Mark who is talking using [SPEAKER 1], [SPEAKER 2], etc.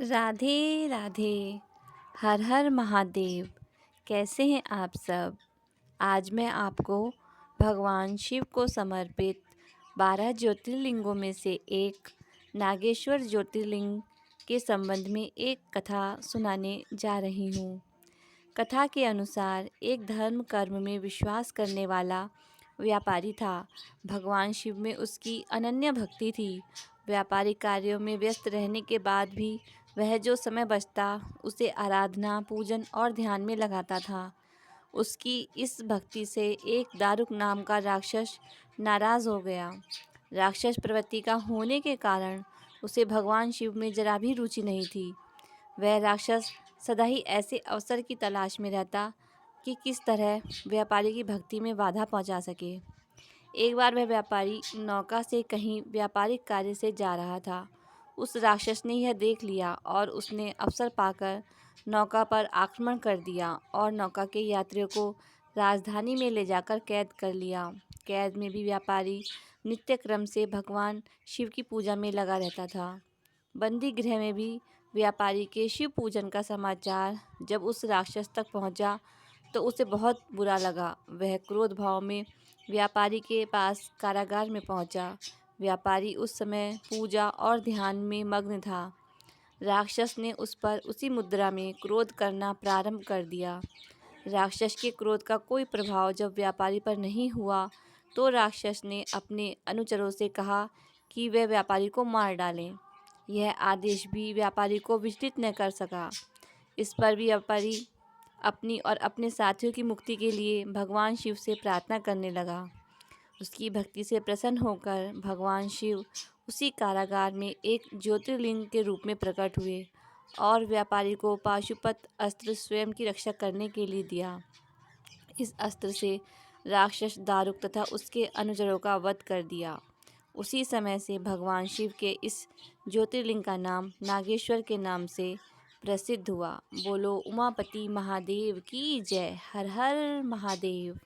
[SPEAKER 1] राधे राधे। हर हर महादेव। कैसे हैं आप सब? आज मैं आपको भगवान शिव को समर्पित 12 ज्योतिर्लिंगों में से एक नागेश्वर ज्योतिर्लिंग के संबंध में एक कथा सुनाने जा रही हूँ। कथा के अनुसार एक धर्म कर्म में विश्वास करने वाला व्यापारी था। भगवान शिव में उसकी अनन्य भक्ति थी। व्यापारिक कार्यों में व्यस्त रहने के बाद भी वह जो समय बचता उसे आराधना, पूजन और ध्यान में लगाता था। उसकी इस भक्ति से एक दारुक नाम का राक्षस नाराज़ हो गया। राक्षस प्रवृत्ति का होने के कारण उसे भगवान शिव में जरा भी रुचि नहीं थी। वह राक्षस सदा ही ऐसे अवसर की तलाश में रहता कि किस तरह व्यापारी की भक्ति में बाधा पहुंचा सके। एक बार वह व्यापारी नौका से कहीं व्यापारिक कार्य से जा रहा था। उस राक्षस ने यह देख लिया और उसने अवसर पाकर नौका पर आक्रमण कर दिया और नौका के यात्रियों को राजधानी में ले जाकर कैद कर लिया। कैद में भी व्यापारी नित्य क्रम से भगवान शिव की पूजा में लगा रहता था। बंदी गृह में भी व्यापारी के शिव पूजन का समाचार जब उस राक्षस तक पहुंचा तो उसे बहुत बुरा लगा। वह क्रोध भाव में व्यापारी के पास कारागार में पहुंचा। व्यापारी उस समय पूजा और ध्यान में मग्न था। राक्षस ने उस पर उसी मुद्रा में क्रोध करना प्रारंभ कर दिया। राक्षस के क्रोध का कोई प्रभाव जब व्यापारी पर नहीं हुआ तो राक्षस ने अपने अनुचरों से कहा कि वे व्यापारी को मार डालें। यह आदेश भी व्यापारी को विचलित न कर सका। इस पर भी व्यापारी अपनी और अपने साथियों की मुक्ति के लिए भगवान शिव से प्रार्थना करने लगा। उसकी भक्ति से प्रसन्न होकर भगवान शिव उसी कारागार में एक ज्योतिर्लिंग के रूप में प्रकट हुए और व्यापारी को पाशुपत अस्त्र स्वयं की रक्षा करने के लिए दिया। इस अस्त्र से राक्षस दारुक तथा उसके अनुचरों का वध कर दिया। उसी समय से भगवान शिव के इस ज्योतिर्लिंग का नाम नागेश्वर के नाम से प्रसिद्ध हुआ। बोलो उमापति महादेव की जय। हर हर महादेव।